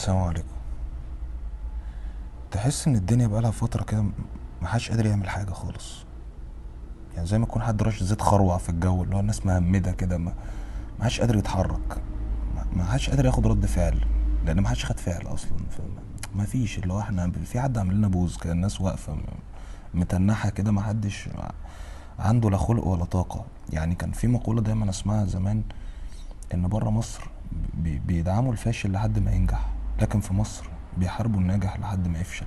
السلام عليكم. تحس ان الدنيا بقالها فتره كده محدش قادر يعمل حاجه خالص. يعني زي ما يكون حد رش زيت خروع في الجو، اللي هو الناس مهمده كده، ما حدش قادر يتحرك. ما حدش قادر ياخد رد فعل، لان ما حدش خد فعل اصلا. ما فيش اللي هو احنا في حد عامل لنا بوز كده، الناس واقفه متنحه كده، ما حدش عنده لا خلق ولا طاقه. يعني كان في مقوله دايما اسمعها زمان، ان بره مصر بيدعموا الفاشل لحد ما ينجح، لكن في مصر بيحاربوا الناجح لحد ما يفشل.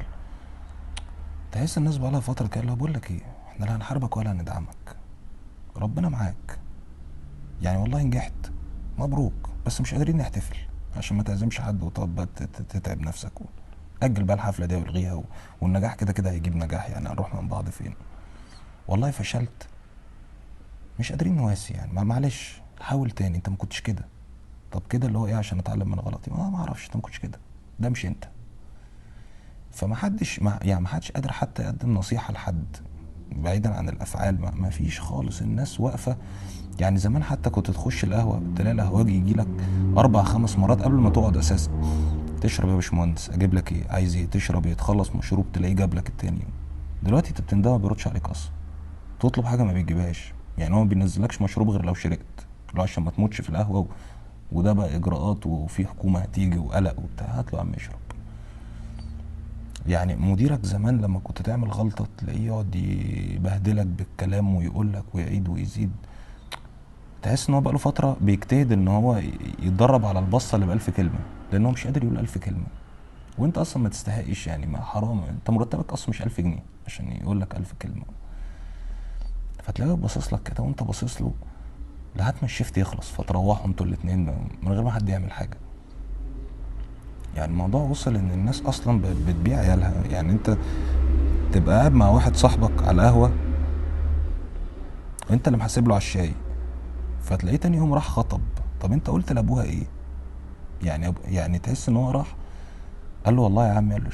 تحس الناس بقالها فترة كده، اللي هو بقول لك ايه، احنا لا هنحاربك ولا هندعمك، ربنا معاك. يعني والله نجحت، مبروك، بس مش قادرين نحتفل عشان ما تعزمش حد وتقعد بقى تتعب نفسك أجل بقى الحفلة دي والغيها والنجاح كده كده هيجيب نجاح، يعني هنروح من بعض فين؟ والله فشلت، مش قادرين نواسي. يعني معلش حاول تاني، انت ما كنتش كده. طب كده اللي هو ايه، عشان اتعلم من غلطي؟ ما اعرفش، انت ما كنتش كده، ده مش انت. فما حدش يعني ما حدش قادر حتى يقدم نصيحة لحد، بعيدا عن الافعال. ما فيش خالص، الناس واقفة. يعني زمان حتى كنت تخش القهوة تلاقي القهوجي يجي لك اربع خمس مرات قبل ما تقعد اساسا. تشرب يا باشمهندس؟ اجيب لك ايه؟ عايز ايه؟ تشرب ايه؟ تخلص مشروب تلاقيه جاب لك التاني يوم. دلوقتي انت بتندم ما بيردش عليك اصلا، تطلب حاجة ما بيجيبهاش. يعني هو ما بينزلكش مشروب غير لو شربت، لو عشان ما تموتش في القهوة وده بقى اجراءات، وفي حكومة هتيجي وقلق وبتاع، هات له يا عم يشرب. يعني مديرك زمان لما كنت تعمل غلطة تلاقيه يقعد يبهدلك بالكلام ويقول لك ويعيد ويزيد. تحس ان هو بقاله فترة بيجتهد ان هو يتدرب على البصة اللي بألف كلمة، لان هو مش قادر يقول ألف كلمة. وانت اصلا ما تستحقش، يعني ما حرام، انت مرتبك اصلا مش 1000 جنيه عشان يقول لك 1000 كلمة. فتلاقيه باصص لك كده وانت باصص له لحد ما الشيفت يخلص، فتروحوا انتوا الاتنين من غير ما حد يعمل حاجة. يعني الموضوع وصل ان الناس اصلا بتبيع عيالها. يعني انت تبقى قاعد مع واحد صاحبك على القهوة، انت اللي محاسب له على الشاي، فتلاقيه تاني يوم راح خطب. طب انت قلت لابوها ايه؟ يعني يعني تحس ان هو راح قال له والله يا عم، قال له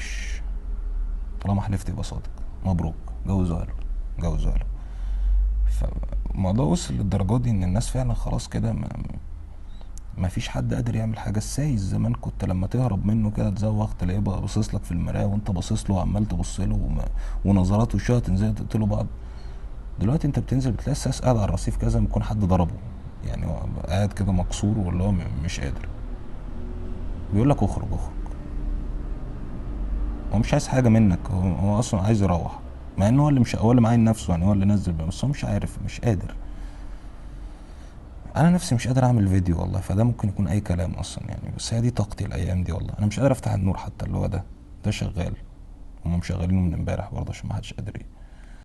طالما حلفت يبقى صادق، مبروك، جوزها له، جوزها له. فالموضوع وصل للدرجه دي ان الناس فعلا خلاص كده ما فيش حد قادر يعمل حاجه. السايس زمان كنت لما تهرب منه كده تزوغ تلاقيه بقى باصص لك في المرايه وانت باصص له وعمال تبص له ونظراته وشها تنزل تقتلوا بعض. دلوقتي انت بتنزل بتلاقي السايس قاعد على الرصيف كذا ما يكون حد ضربه، يعني هو قاعد كده مكسور واللي هو مش قادر، بيقول لك اخرج اخرج. هو مش عايز حاجه منك، هو اصلا عايز يروح، مع ان هو اللي مش هو اللي معين نفسه، يعني هو اللي نزل بقى، بس هو مش عارف، مش قادر. انا نفسي مش قادر اعمل فيديو والله، فده ممكن يكون اي كلام اصلا يعني، بس هي دي طاقتي الايام دي والله. انا مش قادر افتح النور حتى، اللي هو ده شغال. هم مشغلينه من امبارح برضه عشان ما حدش قادر